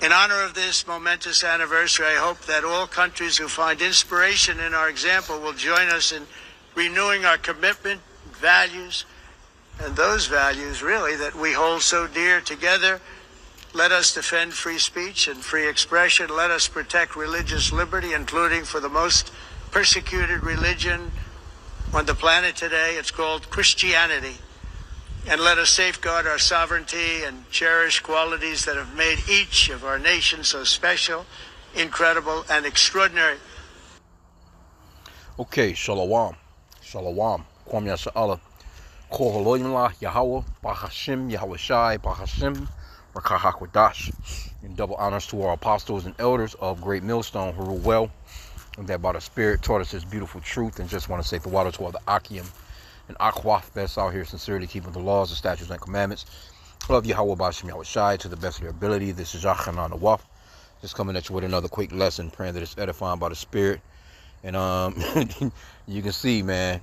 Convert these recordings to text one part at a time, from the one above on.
In honor of this momentous anniversary, I hope that all countries who find inspiration in our example will join us in renewing our commitment, values, and those values, really, that we hold so dear. Together, let us defend free speech and free expression. Let us protect religious liberty, including for the most persecuted religion on the planet today. It's called Christianity. And let us safeguard our sovereignty and cherish qualities that have made each of our nations so special, incredible, and extraordinary. Okay, shalom. Shalom. Kwam Yasha Allah. Koholoyimla Yahweh, Bahashim, Yahweh Shai, Bahashim, Rakahakwadash. In double honors to our apostles and elders of Great Millstone who rule well, and that by the Spirit taught us His beautiful truth. And just want to say for water to all the H.I.M and Akwaf that's out here sincerely keeping the laws, the statutes, and commandments. Love Yahweh Bahashim, Yahweh Shai to the best of their ability. This is Yachanan Awaf. Just coming at you with another quick lesson, praying that it's edifying by the Spirit. And you can see, man,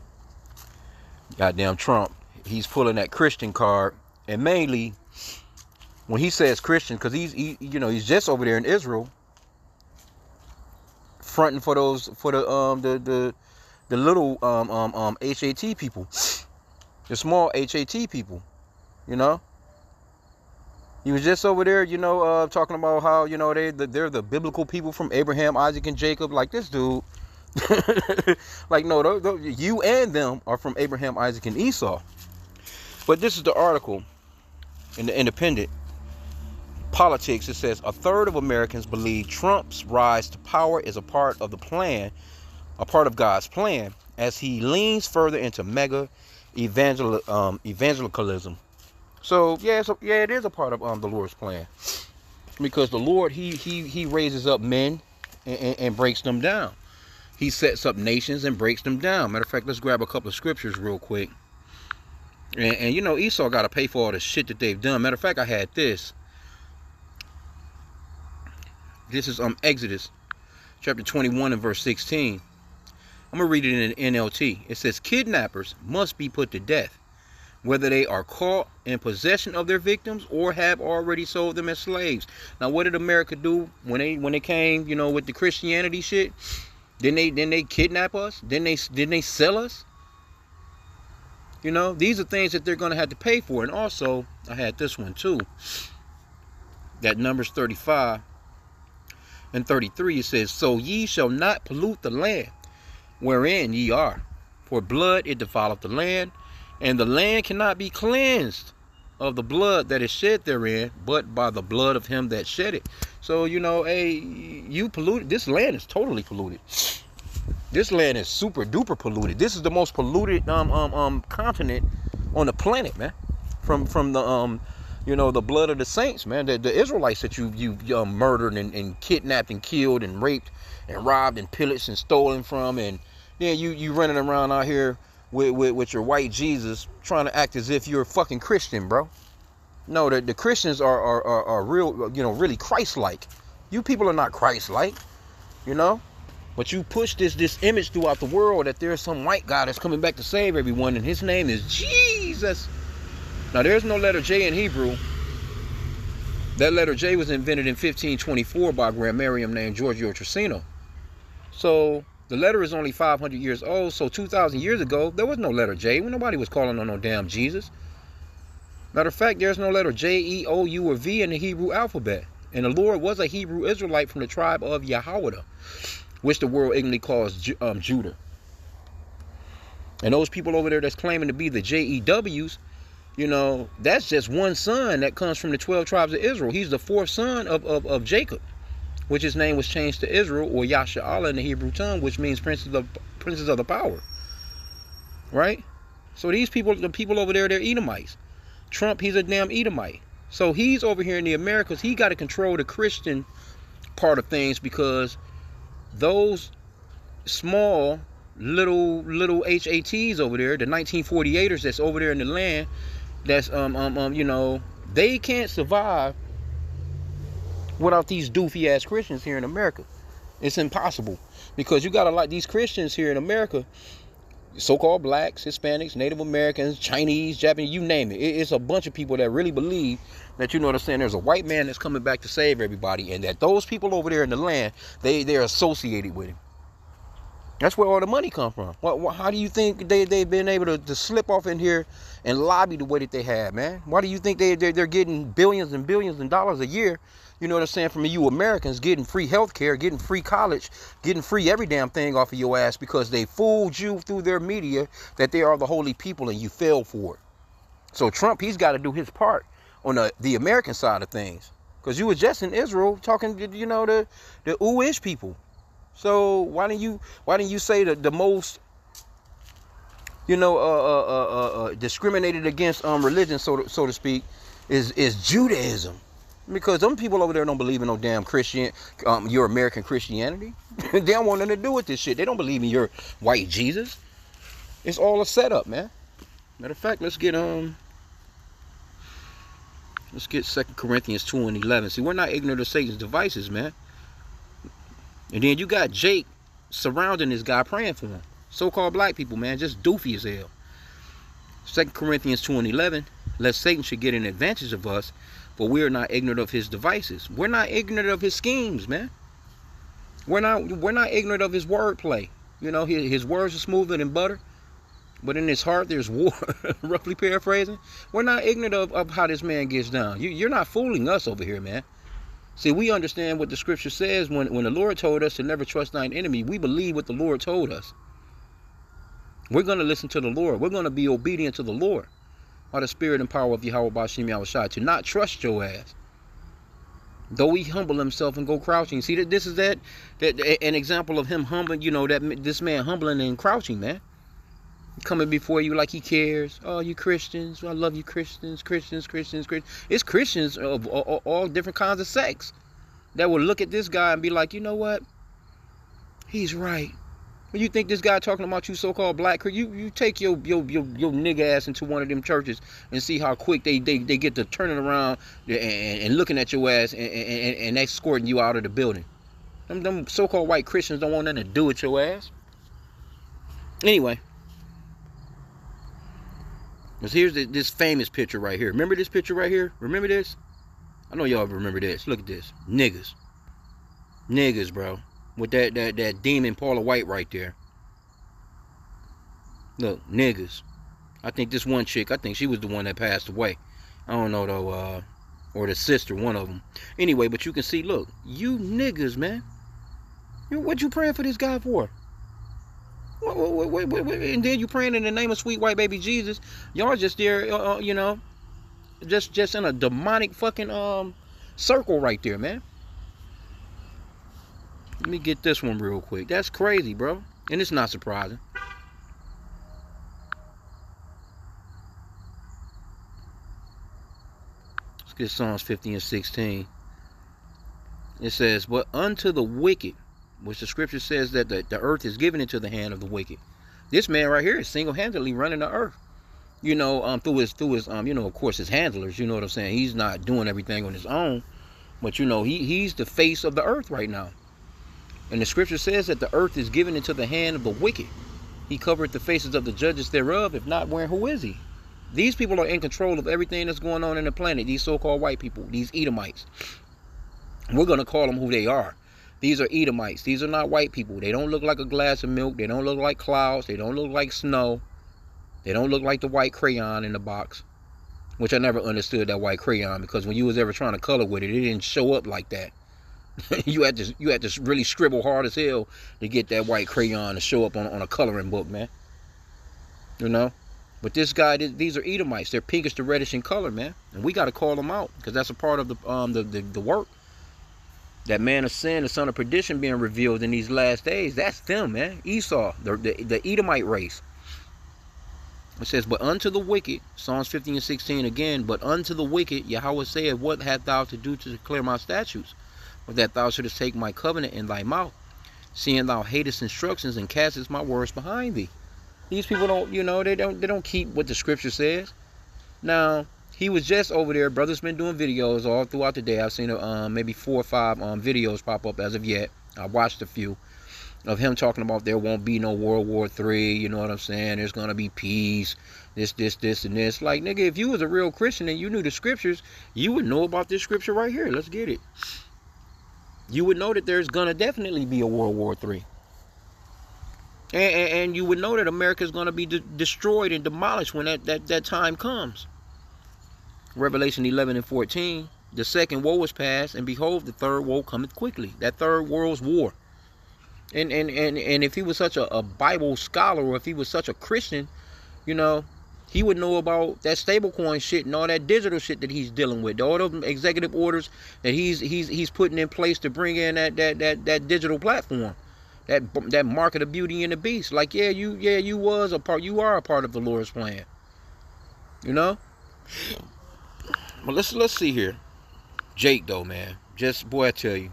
goddamn Trump, he's pulling that Christian card, and mainly when he says Christian, because he's just over there in Israel, fronting for the little HAT people, the small HAT people, you know. He was just over there, talking about how they're the biblical people from Abraham, Isaac, and Jacob. Like this dude. Like, no, you and them are from Abraham, Isaac, and Esau. But this is the article in the Independent Politics. It says a third of Americans believe Trump's rise to power is a part of the plan, a part of God's plan, as he leans further into mega evangelicalism. So yeah, it is a part of the Lord's plan, because the Lord he raises up men and breaks them down. He sets up nations and breaks them down. Matter of fact, let's grab a couple of scriptures real quick. And Esau got to pay for all the shit that they've done. Matter of fact, I had this. This is Exodus chapter 21 and verse 16. I'm going to read it in NLT. It says, kidnappers must be put to death, whether they are caught in possession of their victims or have already sold them as slaves. Now, what did America do when they came, with the Christianity shit? Didn't they kidnap us? Didn't they sell us? These are things that they're going to have to pay for. And also, I had this one too. That Numbers 35 and 33, it says, so ye shall not pollute the land wherein ye are, for blood it defileth the land, and the land cannot be cleansed of the blood that is shed therein, but by the blood of him that shed it. So, you polluted. This land is totally polluted. This land is super duper polluted. This is the most polluted continent on the planet, man. From the the blood of the saints, man. The Israelites that you murdered and kidnapped and killed and raped and robbed and pillaged and stolen from, and then you running around out here with your white Jesus trying to act as if you're a fucking Christian, bro. No, the Christians are real, really Christ-like. You people are not Christ-like, But you push this image throughout the world that there's some white guy that's coming back to save everyone, and his name is Jesus. Now, there's no letter J in Hebrew. That letter J was invented in 1524 by a grammarian named Giorgio Trissino. So the letter is only 500 years old. So 2,000 years ago, there was no letter J. When nobody was calling on no damn Jesus. Matter of fact, there's no letter J, E, O, U, or V in the Hebrew alphabet. And the Lord was a Hebrew Israelite from the tribe of Yahweh, which the world ignorantly calls Judah. And those people over there that's claiming to be the JEWs, that's just one son that comes from the 12 tribes of Israel. He's the fourth son of Jacob, which his name was changed to Israel, or Yasha'Allah in the Hebrew tongue, which means princes of the power. Right? So these people, the people over there, they're Edomites. Trump, he's a damn Edomite. So he's over here in the Americas. He got to control the Christian part of things, because those small little HATs over there, the 1948ers that's over there in the land, that's they can't survive without these doofy ass Christians here in America. It's impossible, because you got a lot of these Christians here in America. So-called blacks, Hispanics, Native Americans, Chinese, Japanese, you name it. It's a bunch of people that really believe that, you know what I'm saying, there's a white man that's coming back to save everybody, and that those people over there in the land, they're associated with him. That's where all the money come from. How do you think they've been able to slip off in here and lobby the way that they have, man? Why do you think they're getting billions and billions of dollars a year, you know what I'm saying, from you Americans, getting free health care, getting free college, getting free every damn thing off of your ass because they fooled you through their media that they are the holy people and you fell for it. So Trump, he's got to do his part on the American side of things. Because you were just in Israel talking, you know, the Uish people. So why didn't you say that the most, you know, discriminated against religion, so to speak, is Judaism? Because them people over there don't believe in no damn your American Christianity. They don't want nothing to do with this shit. They don't believe in your white Jesus. It's all a setup, man. Matter of fact, let's get 2 Corinthians 2:11. See, we're not ignorant of Satan's devices, man. And then you got Jake surrounding this guy, praying for him. So-called black people, man, just doofy as hell. 2 Corinthians 2:11, lest Satan should get an advantage of us, for we are not ignorant of his devices. We're not ignorant of his schemes, man. We're not ignorant of his wordplay. You know, his words are smoother than butter, but in his heart there's war. Roughly paraphrasing. We're not ignorant of how this man gets down. You're not fooling us over here, man. See, we understand what the scripture says. When the Lord told us to never trust thine enemy, we believe what the Lord told us. We're going to listen to the Lord. We're going to be obedient to the Lord by the spirit and power of Yahweh Bashim Yahushua, to not trust your ass. Though he humble himself and go crouching. See, that this is that an example of him humbling, you know, that this man humbling and crouching, man. Coming before you like he cares. Oh, you Christians. I love you, Christians. It's Christians of all different kinds of sects that will look at this guy and be like, you know what? He's right. When you think this guy talking about you so-called black, you take your nigga ass into one of them churches and see how quick they get to turning around and looking at your ass and escorting you out of the building. Them so-called white Christians don't want nothing to do with your ass. Anyway. Because here's this famous picture right here. Remember this picture right here? Remember this? I know y'all remember this. Look at this. Niggas. Niggas, bro. With that demon Paula White right there. Look, niggas. I think this one chick, I think she was the one that passed away. I don't know though, or the sister, one of them. Anyway, but you can see, look, you niggas, man. What you praying for this guy for? Wait, and then you praying in the name of sweet white baby Jesus. Y'all just there, you know, just in a demonic fucking circle right there, man. Let me get this one real quick. That's crazy, bro. And it's not surprising. Let's get Psalms 50 and 16. It says, but unto the wicked, which the scripture says that the earth is given into the hand of the wicked. This man right here is single-handedly running the earth. You know, through his you know, of course, his handlers. You know what I'm saying? He's not doing everything on his own, but you know, he's the face of the earth right now. And the scripture says that the earth is given into the hand of the wicked. He covered the faces of the judges thereof. If not, where, who is he? These people are in control of everything that's going on in the planet. These so-called white people, these Edomites. We're gonna call them who they are. These are Edomites. These are not white people. They don't look like a glass of milk. They don't look like clouds. They don't look like snow. They don't look like the white crayon in the box. Which I never understood that white crayon, because when you was ever trying to color with it, it didn't show up like that. you had to really scribble hard as hell to get that white crayon to show up on a coloring book, man. You know? But this guy, these are Edomites. They're pinkish to reddish in color, man. And we got to call them out, because that's a part of the work. That man of sin, the son of perdition being revealed in these last days. That's them, man. Esau, the Edomite race. It says, but unto the wicked, Psalms 15 and 16 again, but unto the wicked, Yahweh saith, what hast thou to do to declare my statutes? Or that thou shouldest take my covenant in thy mouth, seeing thou hatest instructions and castest my words behind thee. These people don't, you know, they don't keep what the scripture says. Now, he was just over there. Brother's been doing videos all throughout the day. I've seen maybe 4 or 5 videos pop up as of yet. I watched a few. of him talking about there won't be no World War III, you know what I'm saying? There's gonna be peace, this, and this. Like, nigga, if you was a real Christian and you knew the scriptures, you would know about this scripture right here. Let's get it. You would know that there's gonna definitely be a World War III. And you would know that America's gonna be destroyed and demolished when that time comes. Revelation 11 and 14. The second woe is past, and behold, the third woe cometh quickly. That third world's war. And if he was such a Bible scholar, or if he was such a Christian, you know, he would know about that stablecoin shit and all that digital shit that he's dealing with. All those executive orders that he's putting in place to bring in that digital platform. That market of Beauty and the Beast. Like, you are a part of the Lord's plan. You know? Well, let's see here. Jake, though, man. Just, boy, I tell you.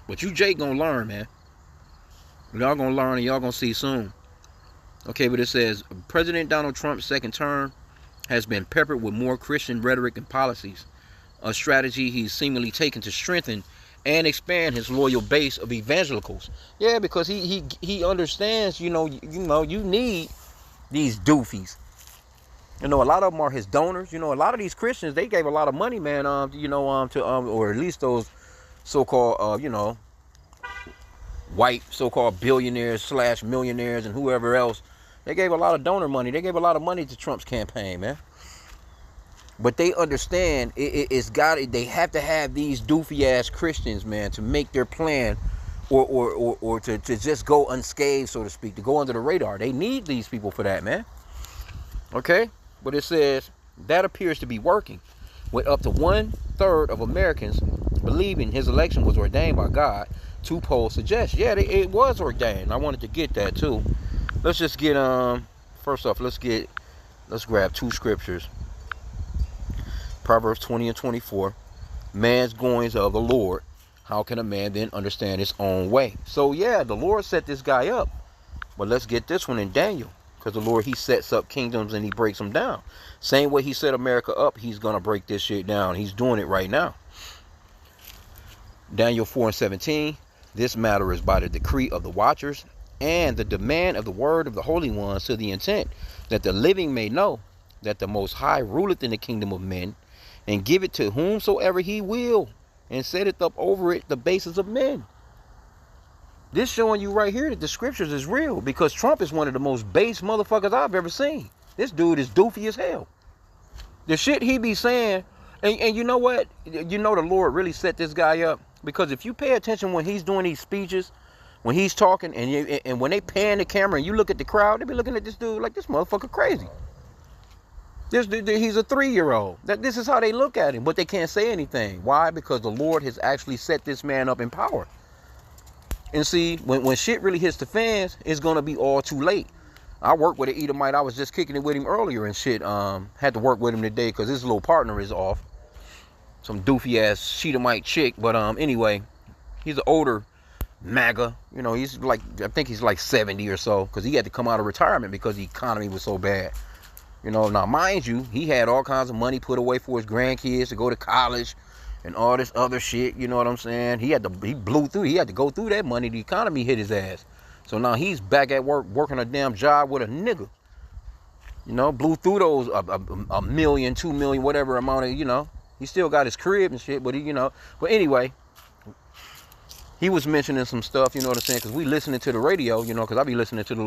What you Jake gonna learn, man. Y'all gonna learn and y'all gonna see soon. Okay, but it says, President Donald Trump's second term has been peppered with more Christian rhetoric and policies. A strategy he's seemingly taken to strengthen and expand his loyal base of evangelicals. Yeah, because he understands, you need these doofies. You know, a lot of them are his donors. You know, a lot of these Christians, they gave a lot of money, man, or at least those so-called, white so-called billionaires / millionaires and whoever else. They gave a lot of donor money. They gave a lot of money to Trump's campaign, man. But they understand they have to have these doofy ass Christians, man, to make their plan or to just go unscathed, so to speak, to go under the radar. They need these people for that, man. Okay? But it says that appears to be working, with up to 1/3 of Americans believing his election was ordained by God. 2 polls suggest, it was ordained. I wanted to get that too. Let's just get first off, let's grab 2 scriptures. Proverbs 20 and 24. Man's goings of the Lord. How can a man then understand his own way? So the Lord set this guy up. But let's get this one in Daniel. Because the Lord, he sets up kingdoms and he breaks them down. Same way he set America up, he's going to break this shit down. He's doing it right now. Daniel 4 and 17. This matter is by the decree of the watchers and the demand of the word of the holy ones, to the intent that the living may know that the Most High ruleth in the kingdom of men, and give it to whomsoever he will, and setteth up over it the bases of men. This showing you right here that the scriptures is real, because Trump is one of the most base motherfuckers I've ever seen. This dude is doofy as hell. The shit he be saying, and you know what? You know the Lord really set this guy up, because if you pay attention when he's doing these speeches, when he's talking, and when they pan the camera and you look at the crowd, they be looking at this dude like, this motherfucker crazy. This dude, he's a 3-year-old. This is how they look at him, but they can't say anything. Why? Because the Lord has actually set this man up in power. And see, when shit really hits the fans, it's going to be all too late. I work with an Edomite. I was just kicking it with him earlier and shit. Had to work with him today because his little partner is off. Some doofy ass Sheetamite chick. But anyway, he's an older MAGA. You know, he's like, I think he's like 70 or so, because he had to come out of retirement because the economy was so bad. You know, now mind you, he had all kinds of money put away for his grandkids to go to college and all this other shit. You know what I'm saying? He blew through. He had to go through that money. The economy hit his ass. So now he's back at work, working a damn job with a nigga. You know, blew through those a million, 2 million, whatever amount of, he still got his crib and shit, but but anyway, he was mentioning some stuff, you know what I'm saying? Because we listening to the radio, because I be listening to the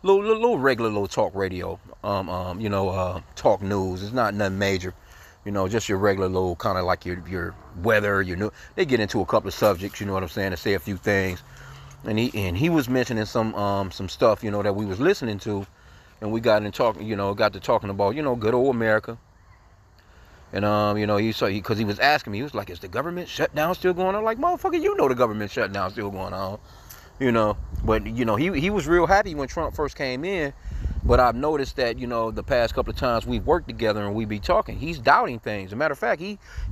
little regular talk radio, talk news. It's not nothing major, just your regular little kind of like your weather, they get into a couple of subjects, you know what I'm saying, to say a few things. And he was mentioning some stuff, that we was listening to, and we got to talking about, good old America. And because he was asking me, he was like, is the government shutdown still going on? Like, motherfucker, the government shutdown still going on. But he was real happy when Trump first came in. But I've noticed that, the past couple of times we've worked together and we be talking, he's doubting things. As a matter of fact,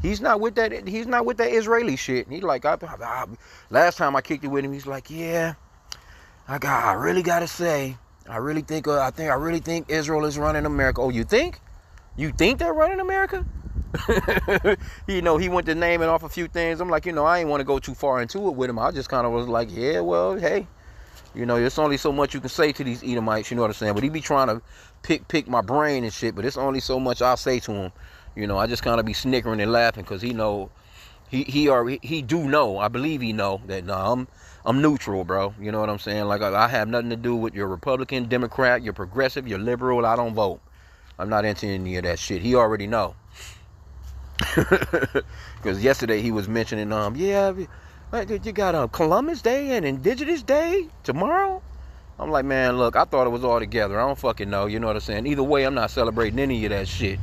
he's not with that Israeli shit. He's like, last time I kicked it with him, he's like, yeah, I really gotta say, I really think Israel is running America. Oh, you think? You think they're running America? He went to naming off a few things. I'm like, I ain't want to go too far into it with him. I just kind of was like, yeah, well, hey, You know, it's only so much you can say to these Edomites, you know what I'm saying? But he be trying to pick my brain and shit, but it's only so much I'll say to him. You know, I just kind of be snickering and laughing because he know, he do know, I believe he know that I'm neutral, bro. You know what I'm saying? Like, I have nothing to do with your Republican, Democrat, your progressive, your liberal. I don't vote. I'm not into any of that shit. He already know. Because yesterday he was mentioning, yeah, you got Columbus Day and Indigenous Day tomorrow. I'm like, man, look, I thought it was all together. I don't fucking know. You know what I'm saying? Either way, I'm not celebrating any of that shit.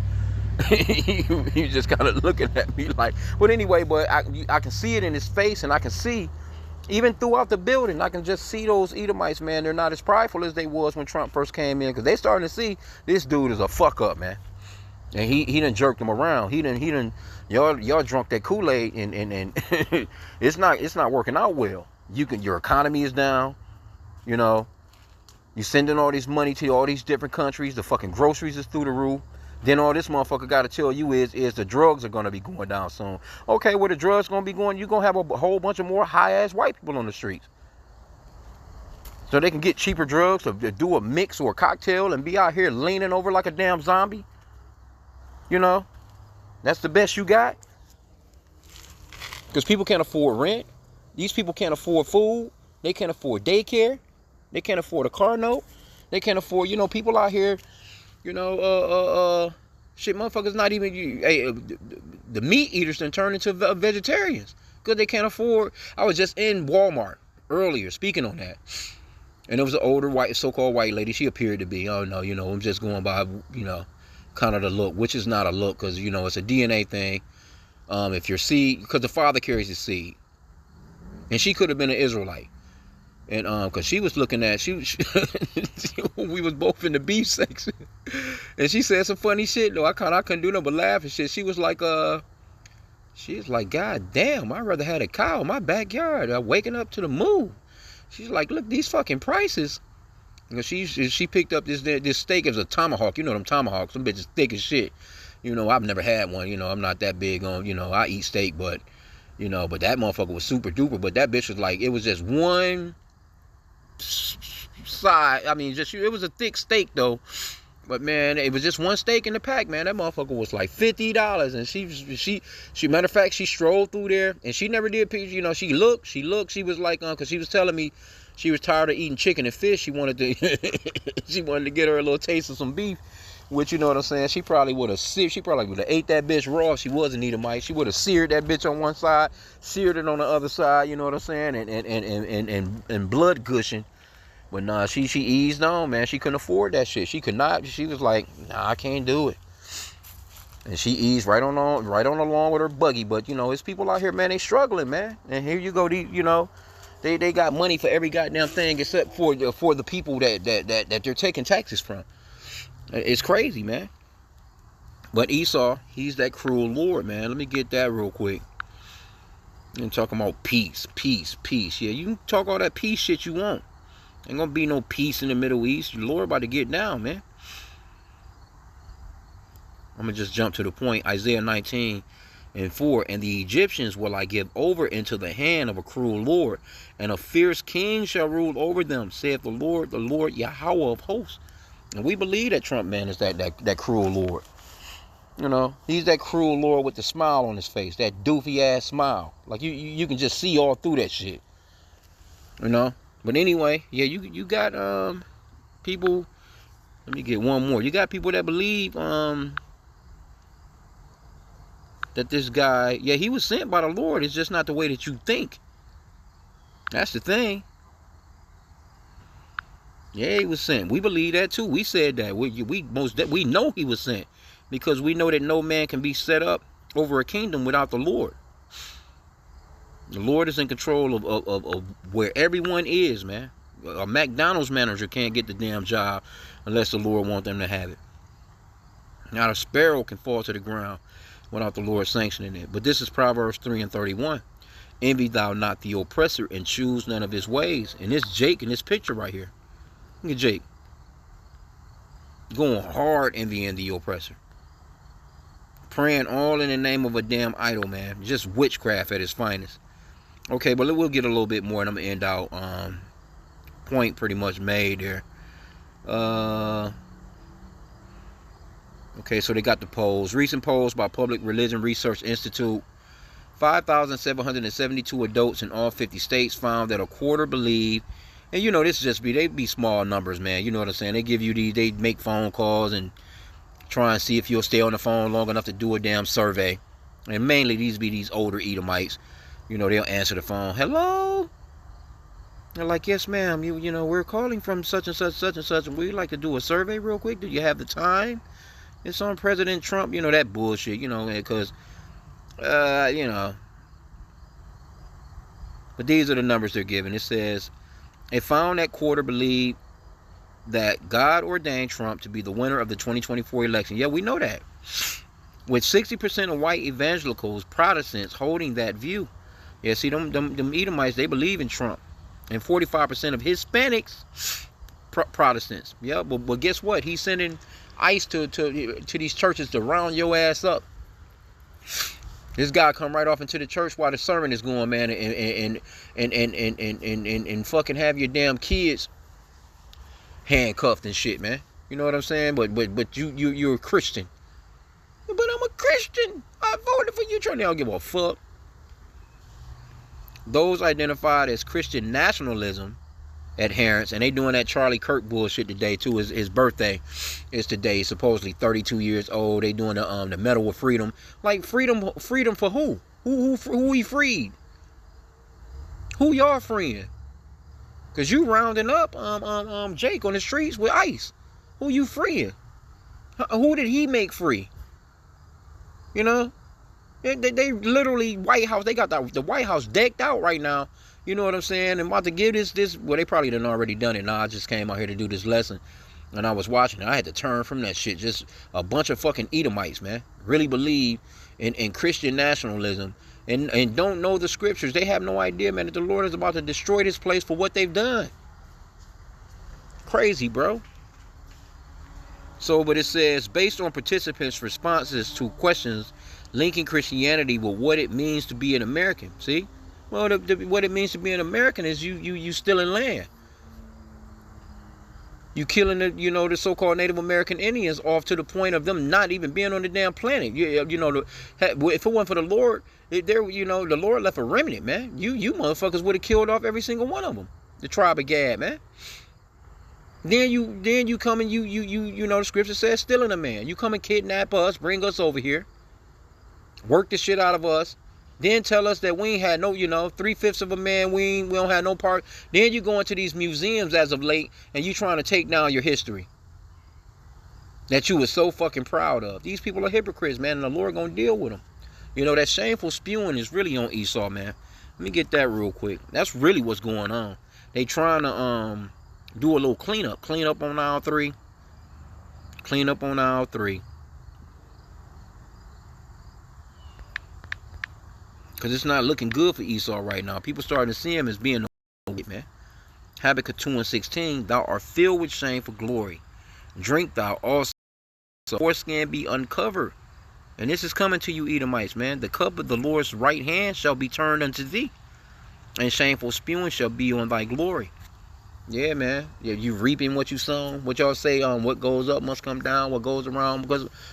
You just kind of looking at me like, but anyway, but I can see it in his face, and I can see even throughout the building, I can just see those Edomites, man. They're not as prideful as they was when Trump first came in, because they starting to see this dude is a fuck up, man. And he done jerked them around. He done y'all drunk that Kool-Aid, and it's not working out well. Your economy is down, you know. You sending all this money to all these different countries. The fucking groceries is through the roof. Then all this motherfucker got to tell you is the drugs are going to be going down soon. Okay, where the drugs going to be going, you're going to have a whole bunch of more high-ass white people on the streets. So they can get cheaper drugs or do a mix or a cocktail and be out here leaning over like a damn zombie. You know, that's the best you got. Because people can't afford rent. These people can't afford food. They can't afford daycare. They can't afford a car note. They can't afford, you know, people out here, you know, shit, motherfuckers not even, the meat eaters done turn into vegetarians because they can't afford. I was just in Walmart earlier speaking on that. And there was an older so-called white lady. She appeared to be, oh no, you know, I'm just going by, you know, kind of the look, which is not a look because, you know, it's a DNA thing. If your seed, because the father carries the seed. And she could have been an Israelite. And because she was looking at, we was both in the beef section, and she said some funny shit. Though I couldn't do nothing but laugh and shit. She was like, God damn, I'd rather had a cow in my backyard. Waking up to the moon. She's like, look, these fucking prices. And she picked up this steak. It was a tomahawk. You know them tomahawks. Some bitches thick as shit. You know, I've never had one. You know, I'm not that big on. You know, I eat steak, but you know, but that motherfucker was super duper. But that bitch was like, it was just one side. I mean, just it was a thick steak though, but man, it was just one steak in the pack, man. That motherfucker was like $50, and she matter of fact, she strolled through there, and she never did, you know, she looked, she was like, because she was telling me she was tired of eating chicken and fish. She wanted to she wanted to get her a little taste of some beef, which, you know what I'm saying, she probably would have ate that bitch raw if she wasn't Edomite. She would have seared that bitch on one side, seared it on the other side, you know what I'm saying, and blood gushing. But nah, she eased on, man. She couldn't afford that shit. She could not. She was like, nah, I can't do it. And she eased right on along with her buggy. But you know, it's people out here, man. They struggling, man. And here you go, you know, they got money for every goddamn thing except for the people that they're taking taxes from. It's crazy, man. But Esau, he's that cruel Lord, man. Let me get that real quick. And talking about peace. Yeah, you can talk all that peace shit you want. Ain't gonna be no peace in the Middle East. The Lord about to get down, man. I'm gonna just jump to the point. Isaiah 19:4. And the Egyptians will I give over into the hand of a cruel Lord, and a fierce king shall rule over them, saith the Lord Yahweh of hosts. And we believe that Trump man is that cruel Lord. You know, he's that cruel Lord with the smile on his face, that doofy ass smile. Like you can just see all through that shit. You know. But anyway, yeah, you got people. Let me get one more. You got people that believe that this guy, yeah, he was sent by the Lord. It's just not the way that you think. That's the thing. Yeah, he was sent. We believe that too. We said that. We know he was sent because we know that no man can be set up over a kingdom without the Lord. The Lord is in control of where everyone is, man. A McDonald's manager can't get the damn job unless the Lord wants them to have it. Not a sparrow can fall to the ground without the Lord sanctioning it. But this is Proverbs 3:31. Envy thou not the oppressor, and choose none of his ways. And it's Jake in this picture right here. Look at Jake. Going hard envying the oppressor. Praying all in the name of a damn idol, man. Just witchcraft at its finest. Okay, but we'll get a little bit more, and I'm going to end out point pretty much made there. Okay, so they got the polls. Recent polls by Public Religion Research Institute. 5,772 adults in all 50 states found that a quarter believe, and you know this just they be small numbers, man. You know what I'm saying? They give you they make phone calls and try and see if you'll stay on the phone long enough to do a damn survey. And mainly these be these older Edomites. You know, they'll answer the phone. Hello? They're like, yes, ma'am. You know, we're calling from such and such, and we'd like to do a survey real quick. Do you have the time? It's on President Trump. You know, that bullshit, you know, because, you know. But these are the numbers they're giving. It says, it found that quarter believe that God ordained Trump to be the winner of the 2024 election. Yeah, we know that. With 60% of white evangelicals, Protestants, holding that view. Yeah, see, them Edomites, they believe in Trump. And 45% of Hispanics, Protestants. Yeah, but guess what? He's sending ICE to these churches to round your ass up. This guy come right off into the church while the sermon is going, man, and fucking have your damn kids handcuffed and shit, man. You know what I'm saying? But you're a Christian. But I'm a Christian. I voted for you. They don't give a fuck. Those identified as Christian nationalism adherents, and they doing that Charlie Kirk bullshit today too. His birthday is today. He's supposedly 32 years old. They doing the Medal of Freedom. Like freedom for who? Who he freed? Who y'all freeing? Cause you rounding up Jake on the streets with ICE. Who you freeing? Who did he make free? You know? They literally White House. They got the White House decked out right now. You know what I'm saying? I'm about to give this. Well, they probably done already done it. Now I just came out here to do this lesson, and I was watching it. I had to turn from that shit. Just a bunch of fucking Edomites, man. Really believe in Christian nationalism and don't know the scriptures. They have no idea, man, that the Lord is about to destroy this place for what they've done. Crazy, bro. So, but it says, based on participants' responses to questions linking Christianity with what it means to be an American. See? Well, what it means to be an American is you stealing land. You killing the so-called Native American Indians off to the point of them not even being on the damn planet. If it wasn't for the Lord, the Lord left a remnant, man. You motherfuckers would have killed off every single one of them. The tribe of Gad, man. Then you come and the scripture says stealing a man. You come and kidnap us, bring us over here, work the shit out of us, then tell us that we ain't had no, 3/5 of a man, we don't have no part. Then you go into these museums as of late and you trying to take down your history that you were so fucking proud of. These people are hypocrites, man, and the Lord gonna deal with them. That shameful spewing is really on Esau, man. Let me get that real quick. That's really what's going on. They trying to do a little clean up on aisle 3. Clean up on aisle 3. Because it's not looking good for Esau right now. People starting to see him as being a man. Habakkuk 2:16, thou art filled with shame for glory. Drink thou also, foreskin be uncovered. And this is coming to you, Edomites, man. The cup of the Lord's right hand shall be turned unto thee, and shameful spewing shall be on thy glory. Yeah, man. Yeah, you reaping what you sown. What y'all say, what goes up must come down. What goes around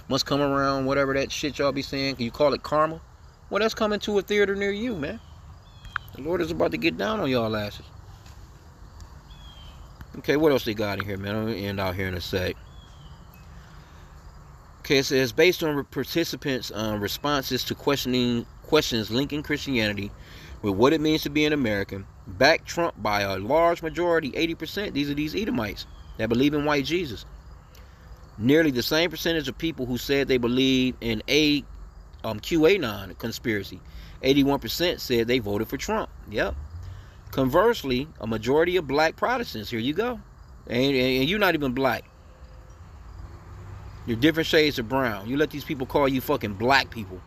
must come around. Whatever that shit y'all be saying. Can you call it karma? Well, that's coming to a theater near you, man. The Lord is about to get down on y'all asses. Okay, what else they got in here, man? I'm going to end out here in a sec. Okay, it says, based on participants' responses to questions linking Christianity with what it means to be an American, backed Trump by a large majority, 80%. These are these Edomites that believe in white Jesus. Nearly the same percentage of people who said they believe in QAnon conspiracy. 81% said they voted for Trump. Yep. Conversely, a majority of black Protestants, here you go, and you're not even black. You're different shades of brown. You let these people call you fucking black people.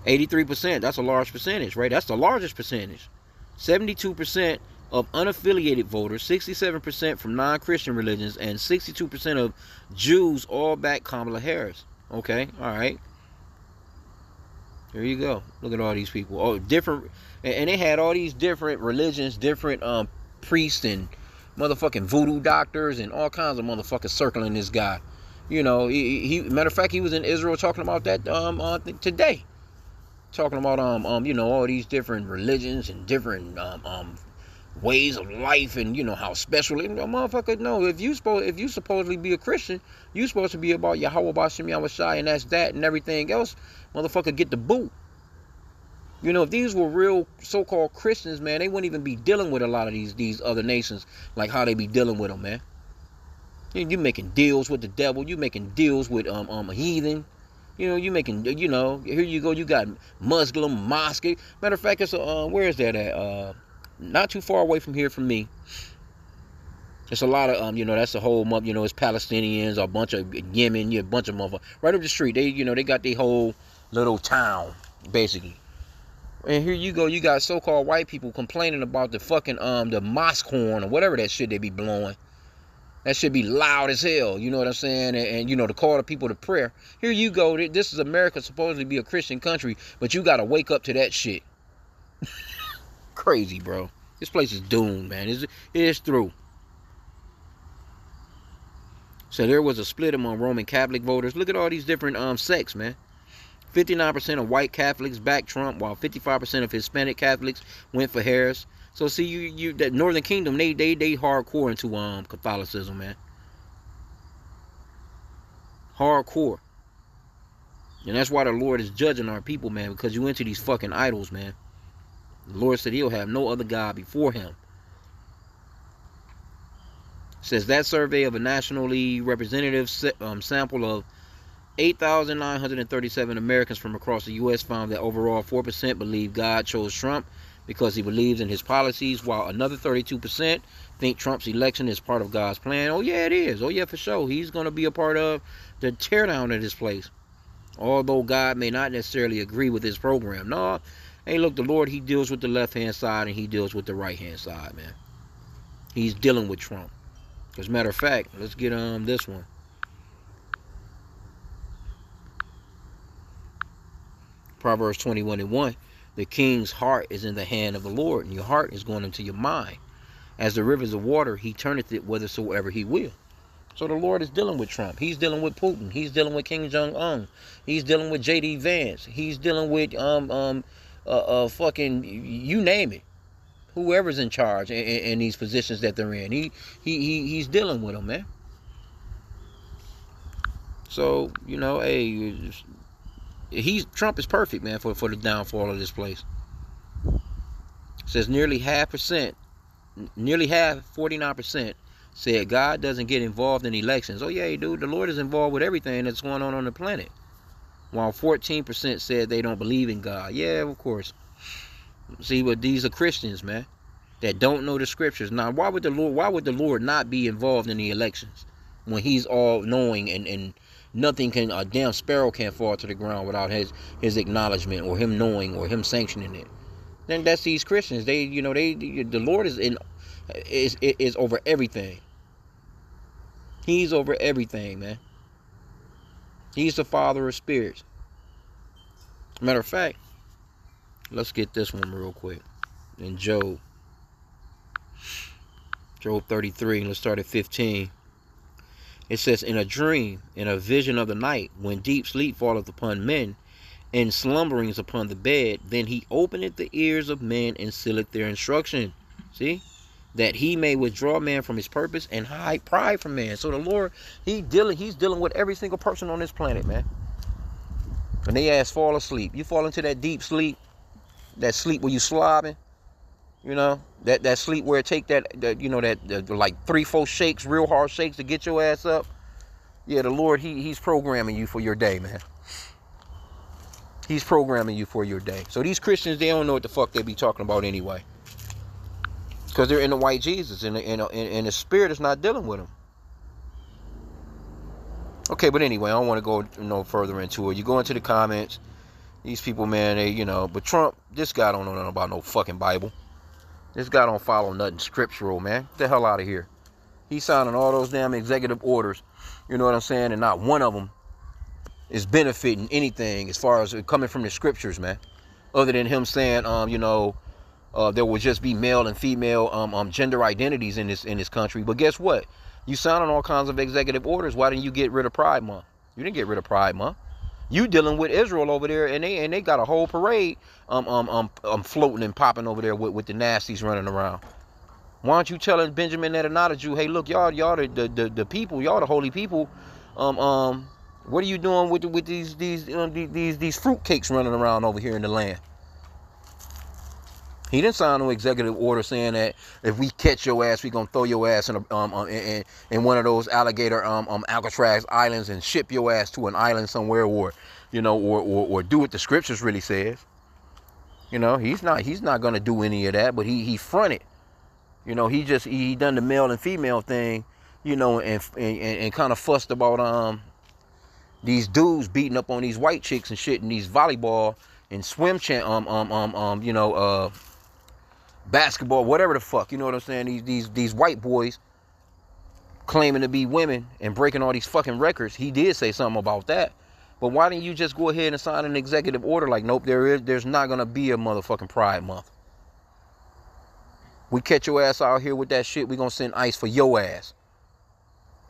83%, that's a large percentage, right? That's the largest percentage. 72% of unaffiliated voters, 67% from non-Christian religions, and 62% of Jews all back Kamala Harris. Okay, all right. There you go. Look at all these people. Oh, different, and they had all these different religions, different priests and motherfucking voodoo doctors and all kinds of motherfuckers circling this guy. You know, he matter of fact, he was in Israel talking about that today. Talking about you know, all these different religions and different ways of life, and you know how special it, motherfucker. No, if you supposedly be a Christian, you supposed to be about Yahweh Bashim Yahushai, and that's that, and everything else, motherfucker, get the boot. You know, if these were real so-called Christians, man, they wouldn't even be dealing with a lot of these other nations like how they be dealing with them, man. You making deals with the devil. You making deals with a heathen. You know, you making, you know, here you go. You got Muslim mosque. Matter of fact, it's where is that at? Not too far away from here from me. It's a lot of you know, that's a whole you know, it's Palestinians, a bunch of Yemen, a bunch of motherfuckers right up the street. They, you know, they got their whole little town basically. And here you go. You got so-called white people complaining about the fucking the mosque horn or whatever that shit they be blowing. That should be loud as hell, you know what I'm saying? And you know, to call the people to prayer. Here you go. This is America, supposedly be a Christian country, but you got to wake up to that shit. Crazy, bro. This place is doomed, man. It is through. So there was a split among Roman Catholic voters. Look at all these different sects, man. 59% of white Catholics backed Trump, while 55% of Hispanic Catholics went for Harris. So see, you that Northern Kingdom, they hardcore into Catholicism, man. Hardcore. And that's why the Lord is judging our people, man, because you into these fucking idols, man. The Lord said he'll have no other God before him. It says that survey of a nationally representative sample of 8,937 Americans from across the U.S. found that overall 4% believe God chose Trump because he believes in his policies, while another 32% think Trump's election is part of God's plan. Oh, yeah, it is. Oh, yeah, for sure. He's going to be a part of the teardown of this place. Although God may not necessarily agree with his program. No, hey, look, the Lord, he deals with the left-hand side and he deals with the right-hand side, man. He's dealing with Trump. As a matter of fact, let's get this one. Proverbs 21:1. The king's heart is in the hand of the Lord, and your heart is going into your mind. As the rivers of water, he turneth it whithersoever he will. So the Lord is dealing with Trump. He's dealing with Putin. He's dealing with Kim Jong-un. He's dealing with J.D. Vance. He's dealing with fucking you name it. Whoever's in charge in these positions that they're in, he's dealing with them, man. So you know, hey. Trump is perfect, man, for the downfall of this place. It says nearly half, 49%, said God doesn't get involved in elections. Oh yeah, dude, the Lord is involved with everything that's going on the planet. While 14% said they don't believe in God. Yeah, of course. See, but these are Christians, man, that don't know the scriptures. Now, why would the Lord not be involved in the elections when he's all knowing and nothing can, a damn sparrow can't fall to the ground without his acknowledgement or him knowing or him sanctioning it? Then that's these Christians. The Lord is over everything. He's over everything, man. He's the Father of spirits. Matter of fact, let's get this one real quick. In Job 33, let's start at 15. It says, in a dream, in a vision of the night, when deep sleep falleth upon men, and slumberings upon the bed, then he openeth the ears of men and sealeth their instruction. See? That he may withdraw man from his purpose and hide pride from man. So the Lord, he's dealing with every single person on this planet, man. When they ask fall asleep, you fall into that deep sleep, that sleep where you slobbing, you know, that sleep where it take that like 3-4 shakes, real hard shakes to get your ass up. Yeah, the Lord, he's programming you for your day, man. He's programming you for your day. So these Christians, they don't know what the fuck they be talking about anyway, because they're in the white Jesus, and the spirit is not dealing with them. Okay, but anyway, I don't want to go no further into it. You go into the comments, these people, man, they, but Trump, this guy don't know nothing about no fucking Bible. This guy don't follow nothing scriptural, man. Get the hell out of here. He's signing all those damn executive orders, you know what I'm saying, and not one of them is benefiting anything as far as coming from the scriptures, man. Other than him saying, there will just be male and female gender identities in this country. But guess what? You signing all kinds of executive orders. Why didn't you get rid of Pride Month? You didn't get rid of Pride Month. You dealing with Israel over there, and they got a whole parade floating and popping over there with the nasties running around. Why aren't you telling Benjamin Netanyahu, hey, look, y'all the people, y'all the holy people, what are you doing with these fruit cakes running around over here in the land? He didn't sign no executive order saying that if we catch your ass, we gonna throw your ass in one of those alligator Alcatraz islands and ship your ass to an island somewhere, or or do what the scriptures really says. He's not gonna do any of that, but he fronted. He done the male and female thing, and kind of fussed about these dudes beating up on these white chicks and shit, and these volleyball and swim basketball, whatever the fuck, you know what I'm saying? These white boys claiming to be women and breaking all these fucking records. He did say something about that. But why didn't you just go ahead and sign an executive order like, nope, there's not gonna be a motherfucking Pride Month. We catch your ass out here with that shit, we gonna send ICE for your ass.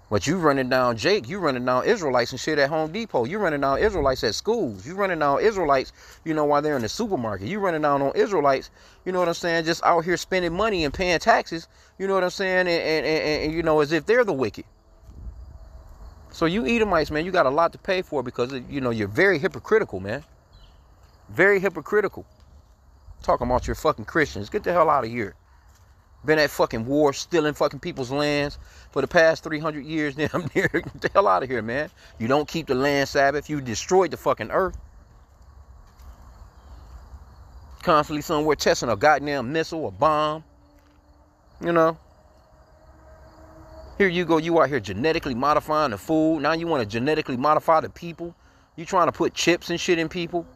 But you running down Jake, you running down Israelites and shit at Home Depot. You running down Israelites at schools. You running down Israelites, while they're in the supermarket. You running down on Israelites, you know what I'm saying, just out here spending money and paying taxes, you know what I'm saying, and as if they're the wicked. So you Edomites, man, you got a lot to pay for because, you're very hypocritical, man. Very hypocritical. Talking about your fucking Christians. Get the hell out of here. Been at fucking war, stealing fucking people's lands for the past 300 years. Damn near. Get the hell out of here, man. You don't keep the land Sabbath. You destroyed the fucking earth. Constantly somewhere testing a goddamn missile, a bomb. Here you go. You out here genetically modifying the food. Now you want to genetically modify the people. You trying to put chips and shit in people.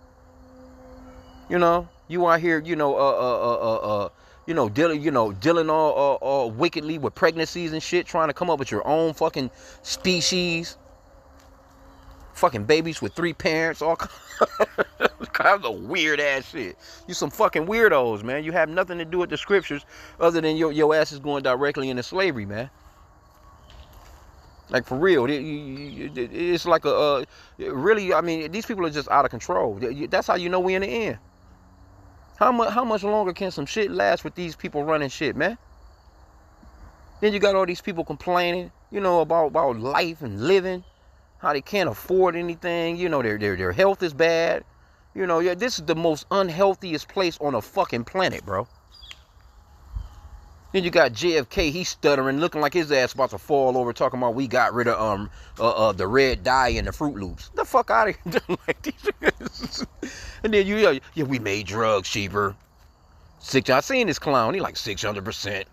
You out here, dealing all wickedly with pregnancies and shit, trying to come up with your own fucking species. Fucking babies with 3 parents, all kinds of weird ass shit. You some fucking weirdos, man. You have nothing to do with the scriptures other than your ass is going directly into slavery, man. Like, for real, it's like really, I mean, these people are just out of control. That's how you know we in the end. How much longer can some shit last with these people running shit, man? Then you got all these people complaining, about life and living, how they can't afford anything, their health is bad. This is the most unhealthiest place on the fucking planet, bro. Then you got JFK, he's stuttering, looking like his ass about to fall over, talking about we got rid of the red dye in the Fruit Loops. Get the fuck out of here. Like these. And then we made drugs cheaper. I seen this clown, he like 600%,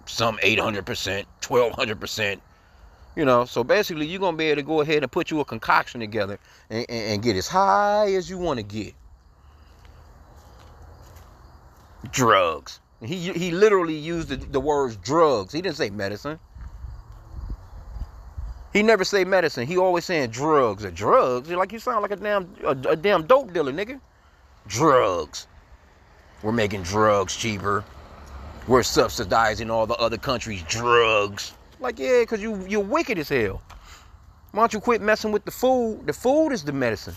some 800%, 1200%. So basically you're gonna be able to go ahead and put you a concoction together and get as high as you want to get. Drugs. He literally used the words drugs. He didn't say medicine. He never say medicine. He always saying drugs. Drugs? Like, you sound like a damn dope dealer, nigga. Drugs. We're making drugs cheaper. We're subsidizing all the other countries' drugs. Like, yeah, because you're wicked as hell. Why don't you quit messing with the food? The food is the medicine.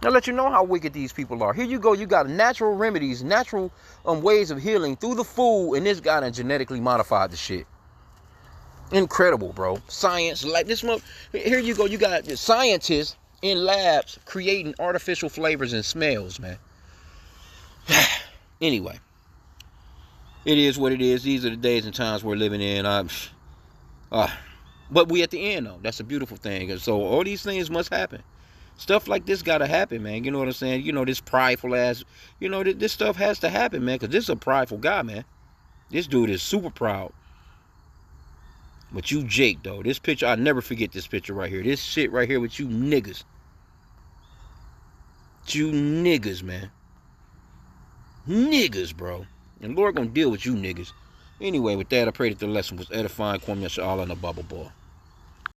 Now let you know how wicked these people are. Here you go. You got natural remedies, natural ways of healing through the food, and this guy done genetically modified the shit. Incredible, bro. Science, like this month. Here you go. You got scientists in labs creating artificial flavors and smells, man. Anyway, it is what it is. These are the days and times we're living in. But we at the end, though. That's a beautiful thing. And so all these things must happen. Stuff like this gotta happen, man. You know what I'm saying? This prideful ass, this stuff has to happen, man. Because this is a prideful guy, man. This dude is super proud. But you Jake, though. This picture, I'll never forget this picture right here. This shit right here with you niggas. You niggas, man. Niggas, bro. And Lord gonna deal with you niggas. Anyway, with that, I pray that the lesson was edifying. Kwame Yashala and the Bubble Ball.